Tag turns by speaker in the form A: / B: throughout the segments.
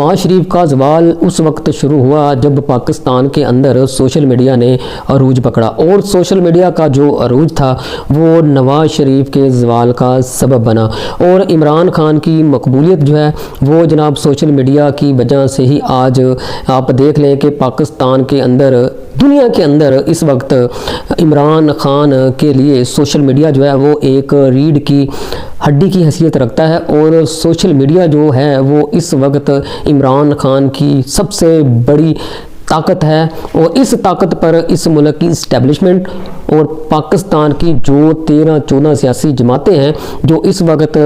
A: نواز شریف کا زوال اس وقت شروع ہوا جب پاکستان کے اندر سوشل میڈیا نے عروج پکڑا، اور سوشل میڈیا کا جو عروج تھا وہ نواز شریف کے زوال کا سبب بنا، اور عمران خان کی مقبولیت جو ہے وہ جناب سوشل میڈیا کی وجہ سے ہی آج آپ دیکھ لیں کہ پاکستان کے اندر، دنیا کے اندر اس وقت عمران خان کے لیے سوشل میڈیا جو ہے وہ ایک ریڑھ کی ہڈی کی حیثیت رکھتا ہے، اور سوشل میڈیا جو ہے وہ اس وقت عمران خان کی سب سے بڑی طاقت ہے، اور اس طاقت پر اس ملک کی اسٹیبلشمنٹ اور پاکستان کی جو 13-14 سیاسی جماعتیں ہیں جو اس وقت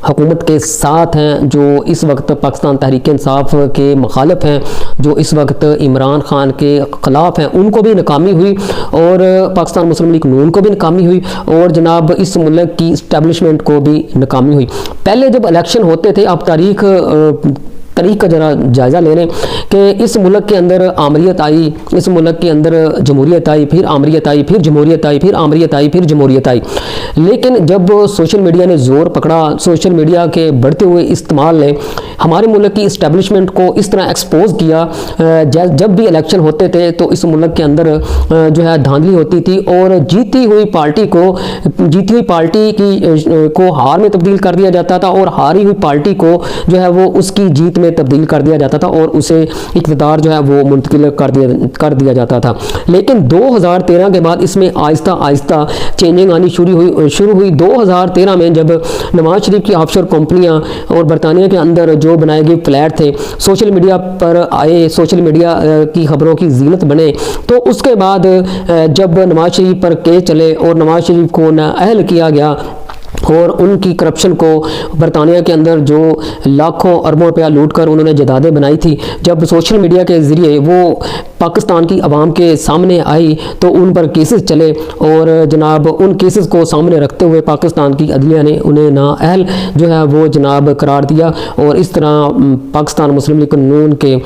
A: حکومت کے ساتھ ہیں، جو اس وقت پاکستان تحریک انصاف کے مخالف ہیں، جو اس وقت عمران خان کے خلاف ہیں، ان کو بھی ناکامی ہوئی، اور پاکستان مسلم لیگ نون کو بھی ناکامی ہوئی، اور جناب اس ملک کی اسٹیبلشمنٹ کو بھی ناکامی ہوئی۔ پہلے جب الیکشن ہوتے تھے، آپ تاریخ کا ذرا جائزہ لے لیں کہ اس ملک کے اندر آمریت آئی، اس ملک کے اندر جمہوریت آئی، پھر آمریت آئی، پھر جمہوریت آئی، پھر آمریت آئی، پھر جمہوریت آئی، لیکن جب سوشل میڈیا نے زور پکڑا، سوشل میڈیا کے بڑھتے ہوئے استعمال نے ہمارے ملک کی اسٹیبلشمنٹ کو اس طرح ایکسپوز کیا، جب بھی الیکشن ہوتے تھے تو اس ملک کے اندر جو ہے دھاندلی ہوتی تھی، اور جیتی ہوئی پارٹی کو ہار میں تبدیل کر دیا جاتا تھا، اور ہاری ہوئی پارٹی کو جو ہے وہ اس کی جیت میں تبدیل کر دیا جاتا تھا، اور اسے اقتدار جو ہے وہ منتقل کر دیا جاتا تھا۔ لیکن 2013 کے بعد اس میں آہستہ آہستہ چینجنگ آنی شروع ہوئی۔ 2013 میں جب نواز شریف کی آف شور کمپنیاں اور برطانیہ کے اندر جو بنائے گئے فلیٹ تھے سوشل میڈیا پر آئے، سوشل میڈیا کی خبروں کی زینت بنے، تو اس کے بعد جب نواز شریف پر کیس چلے اور نواز شریف کو نااہل کیا گیا، اور ان کی کرپشن کو برطانیہ کے اندر جو لاکھوں اربوں روپیہ لوٹ کر انہوں نے جائیدادیں بنائی تھی، جب سوشل میڈیا کے ذریعے وہ پاکستان کی عوام کے سامنے آئی تو ان پر کیسز چلے، اور جناب ان کیسز کو سامنے رکھتے ہوئے پاکستان کی عدلیہ نے انہیں نااہل جو ہے وہ جناب قرار دیا، اور اس طرح پاکستان مسلم لیگ نون کے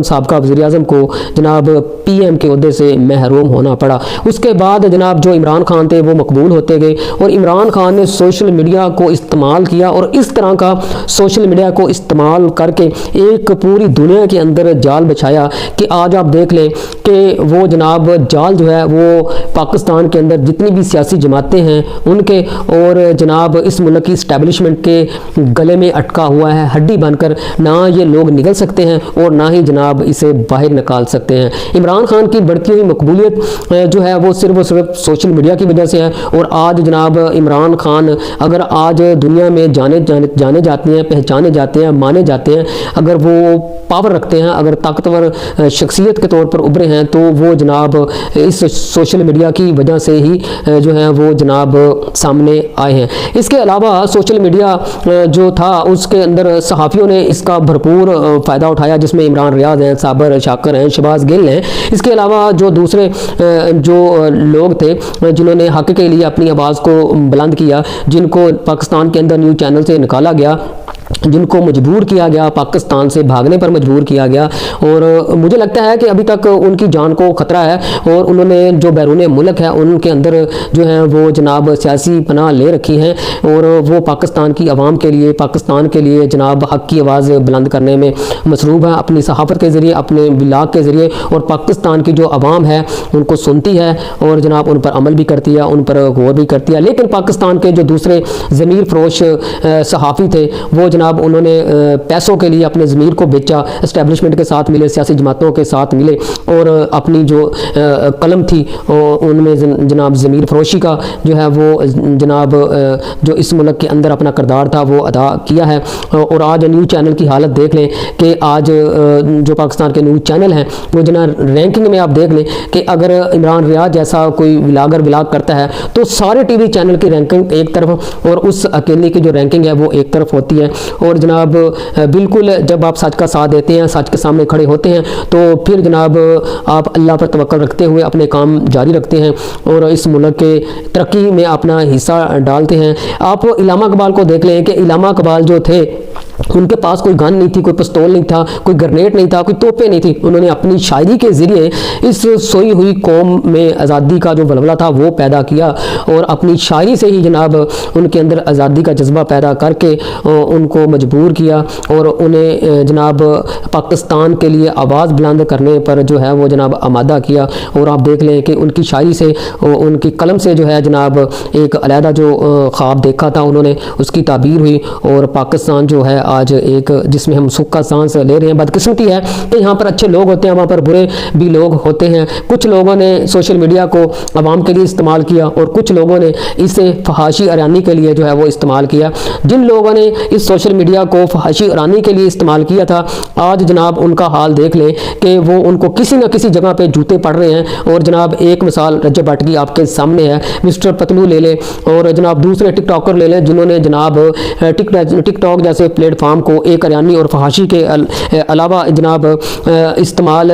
A: سابقہ وزیر اعظم کو جناب پی ایم کے عہدے سے محروم ہونا پڑا۔ اس کے بعد جناب جو عمران خان تھے وہ مقبول ہوتے گئے، اور عمران خان نے سوشل میڈیا کو استعمال کیا، اور اس طرح کا سوشل میڈیا کو استعمال کر کے ایک پوری دنیا کے اندر جال بچھایا کہ آج آپ دیکھ لیں کہ وہ جناب جال جو ہے وہ پاکستان کے اندر جتنی بھی سیاسی جماعتیں ہیں ان کے، اور جناب اس ملک کی اسٹیبلشمنٹ کے گلے میں اٹکا ہوا ہے، ہڈی بن کر نہ یہ لوگ نکل سکتے ہیں اور نہ ہی جناب اسے باہر نکال سکتے ہیں۔ عمران خان کی بڑھتی ہوئی مقبولیت جو ہے وہ صرف سوشل میڈیا کی وجہ سے ہے، اور آج جناب عمران خان اگر آج دنیا میں جانے جاتے ہیں، پہچانے جاتے ہیں، مانے جاتے ہیں، اگر وہ پاور رکھتے ہیں، اگر طاقتور شخصیت کے طور پر ابھرے ہیں، تو وہ جناب اس سوشل میڈیا کی وجہ سے ہی جو ہے وہ جناب سامنے آئے ہیں۔ اس کے علاوہ سوشل میڈیا جو تھا اس کے اندر صحافیوں نے اس کا بھرپور فائدہ اٹھایا، جس میں عمران ریاض ہیں، صابر شاکر ہیں، شہباز گل ہیں۔ اس کے علاوہ جو دوسرے جو لوگ تھے جنہوں نے حق کے لیے اپنی آواز کو بلند کیا، جن کو پاکستان کے اندر نیوز چینل سے نکالا گیا، جن کو مجبور کیا گیا، پاکستان سے بھاگنے پر مجبور کیا گیا، اور مجھے لگتا ہے کہ ابھی تک ان کی جان کو خطرہ ہے، اور انہوں نے جو بیرون ملک ہے ان کے اندر جو ہے وہ جناب سیاسی پناہ لے رکھی ہیں، اور وہ پاکستان کی عوام کے لیے، پاکستان کے لیے جناب حق کی آواز بلند کرنے میں مصروف ہے، اپنی صحافت کے ذریعے، اپنے بلاگ کے ذریعے، اور پاکستان کی جو عوام ہے ان کو سنتی ہے اور جناب ان پر عمل بھی کرتی ہے، ان پر غور بھی کرتی ہے۔ لیکن پاکستان کے جو دوسرے ضمیر فروش صحافی تھے وہ جناب انہوں نے پیسوں کے لیے اپنے ضمیر کو بیچا، اسٹیبلشمنٹ کے ساتھ ملے، سیاسی جماعتوں کے ساتھ ملے، اور اپنی جو قلم تھی ان میں جناب ضمیر فروشی کا جو ہے وہ جناب جو اس ملک کے اندر اپنا کردار تھا وہ ادا کیا ہے۔ اور آج نیوز چینل کی حالت دیکھ لیں کہ آج جو پاکستان کے نیوز چینل ہیں وہ جناب رینکنگ میں آپ دیکھ لیں کہ اگر عمران ریاض جیسا کوئی ولاگ کرتا ہے تو سارے ٹی وی چینل کی رینکنگ ایک طرف، اور اس اکیلے کی جو رینکنگ ہے وہ ایک طرف ہوتی ہے، اور جناب بالکل جب آپ سچ کا ساتھ دیتے ہیں، سچ کے سامنے کھڑے ہوتے ہیں، تو پھر جناب آپ اللہ پر توکل رکھتے ہوئے اپنے کام جاری رکھتے ہیں اور اس ملک کے ترقی میں اپنا حصہ ڈالتے ہیں۔ آپ علامہ اقبال کو دیکھ لیں کہ علامہ اقبال جو تھے ان کے پاس کوئی گن نہیں تھی، کوئی پستول نہیں تھا، کوئی گرنیٹ نہیں تھا، کوئی توپیں نہیں تھی، انہوں نے اپنی شاعری کے ذریعے اس سوئی ہوئی قوم میں آزادی کا جو ولولہ تھا وہ پیدا کیا، اور اپنی شاعری سے ہی جناب ان کے اندر آزادی کا جذبہ پیدا کر کے ان کو کو مجبور کیا اور انہیں جناب پاکستان کے لیے آواز بلند کرنے پر جو ہے وہ جناب آمادہ کیا. اور آپ دیکھ لیں کہ ان کی شاعری سے, ان کی قلم سے جو ہے جناب ایک علیحدہ جو خواب دیکھا تھا انہوں نے, اس کی تعبیر ہوئی. اور پاکستان جو ہے آج ایک جس میں ہم سکھ کا سانس لے رہے ہیں. بدقسمتی ہے کہ یہاں پر اچھے لوگ ہوتے ہیں, وہاں پر برے بھی لوگ ہوتے ہیں. کچھ لوگوں نے سوشل میڈیا کو عوام کے لیے استعمال کیا اور کچھ لوگوں نے اسے فحاشی ارانی کے لیے جو ہے وہ استعمال کیا. جن لوگوں نے اس سوشل میڈیا کو فحاشی ارانی کے لیے استعمال کیا تھا, آج جناب ان کا حال دیکھ لیں کہ وہ ان کو کسی نہ کسی جگہ پہ جوتے پڑ رہے ہیں. اور جناب ایک مثال رجب بٹ کی آپ کے سامنے ہے, مسٹر پتلو لے لیں اور جناب دوسرے ٹک ٹاکر لے لیں جنہوں نے جناب ٹک ٹاک جیسے پلیٹ فارم کو ایک ارانی اور فحاشی کے علاوہ جناب استعمال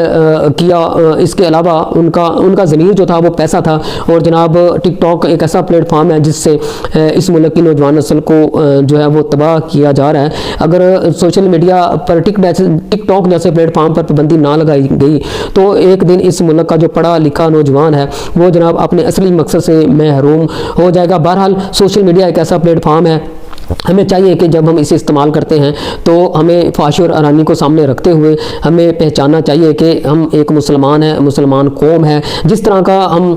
A: کیا. اس کے علاوہ ان کا ضمیر جو تھا وہ پیسہ تھا. اور جناب ٹک ٹاک ایک ایسا پلیٹ فارم ہے جس سے اس ملک کی نوجوان نسل کو جو ہے وہ تباہ کیا جا رہا ہے. اگر سوشل میڈیا پر ٹک ٹاک جیسے پلیٹ فارم پر پابندی نہ لگائی گئی تو ایک دن اس ملک کا جو پڑھا لکھا نوجوان ہے وہ جناب اپنے اصلی مقصد سے محروم ہو جائے گا. بہرحال سوشل میڈیا ایک ایسا پلیٹ فارم ہے, ہمیں چاہیے کہ جب ہم اسے استعمال کرتے ہیں تو ہمیں فحاشی اور ارانی کو سامنے رکھتے ہوئے ہمیں پہچاننا چاہیے کہ ہم ایک مسلمان ہیں, مسلمان قوم ہے. جس طرح کا ہم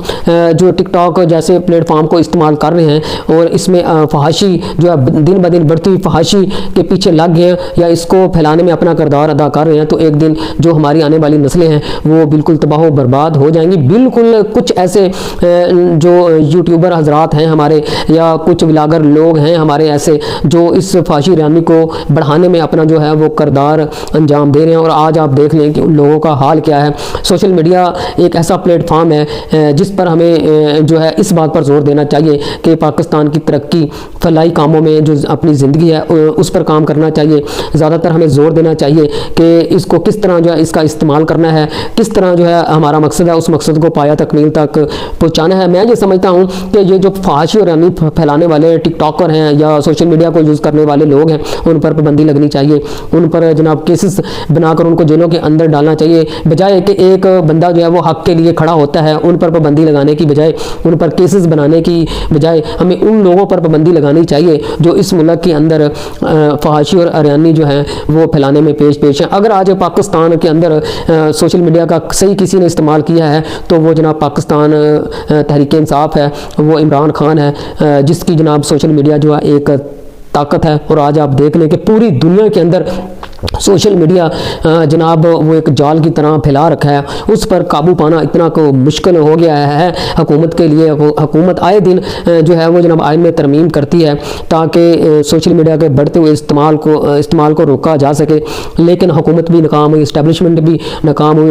A: جو ٹک ٹاک جیسے پلیٹ فارم کو استعمال کر رہے ہیں اور اس میں فحاشی جو ہے دن بدن بڑھتی ہوئی فحاشی کے پیچھے لگ گئے ہیں یا اس کو پھیلانے میں اپنا کردار ادا کر رہے ہیں, تو ایک دن جو ہماری آنے والی نسلیں ہیں وہ بالکل تباہ و برباد ہو جائیں گی. بالکل کچھ ایسے جو یوٹیوبر حضرات ہیں ہمارے یا کچھ ولاگر لوگ ہیں ہمارے ایسے جو اس فحاشی ارانی کو بڑھانے میں اپنا جو ہے وہ کردار انجام دے رہے ہیں. اور آج آپ دیکھ لیں کہ ان لوگوں کا حال کیا ہے. سوشل میڈیا ایک ایسا پلیٹ فارم ہے جس پر ہمیں جو ہے اس بات پر زور دینا چاہیے کہ پاکستان کی ترقی فلاحی کاموں میں جو اپنی زندگی ہے اس پر کام کرنا چاہیے. زیادہ تر ہمیں زور دینا چاہیے کہ اس کو کس طرح جو ہے اس کا استعمال کرنا ہے, کس طرح جو ہے ہمارا مقصد ہے اس مقصد کو پایا تکمیل تک پہنچانا ہے. میں یہ سمجھتا ہوں کہ یہ جو فحاشی اور ارانی پھیلانے والے ٹک ٹاکر ہیں یا سوشل میڈیا کو یوز کرنے والے لوگ ہیں ان پر پابندی لگنی چاہیے. ان پر جناب کیسز بنا کر ان کو جیلوں کے اندر ڈالنا چاہیے, بجائے کہ ایک بندہ جو ہے وہ حق کے لیے کھڑا ہوتا ہے ان پر پابندی لگانے کی بجائے, ان پر کیسز بنانے کی بجائے ہمیں ان لوگوں پر پابندی لگانی چاہیے جو اس ملک کے اندر فحاشی اور ارانی جو ہیں وہ پھیلانے میں پیش ہیں. اگر آج پاکستان کے اندر سوشل میڈیا کا صحیح کسی نے استعمال کیا ہے تو وہ جناب پاکستان تحریک انصاف ہے, وہ عمران خان ہے جس کی جناب سوشل میڈیا جو ہے ایک طاقت ہے. اور آج آپ دیکھ لیں کہ پوری دنیا کے اندر سوشل میڈیا جناب وہ ایک جال کی طرح پھیلا رکھا ہے, اس پر قابو پانا اتنا کو مشکل ہو گیا ہے حکومت کے لیے. حکومت آئے دن جو ہے وہ جناب آئین میں ترمیم کرتی ہے تاکہ سوشل میڈیا کے بڑھتے ہوئے استعمال کو روکا جا سکے, لیکن حکومت بھی ناکام ہوئی, اسٹیبلشمنٹ بھی ناکام ہوئی.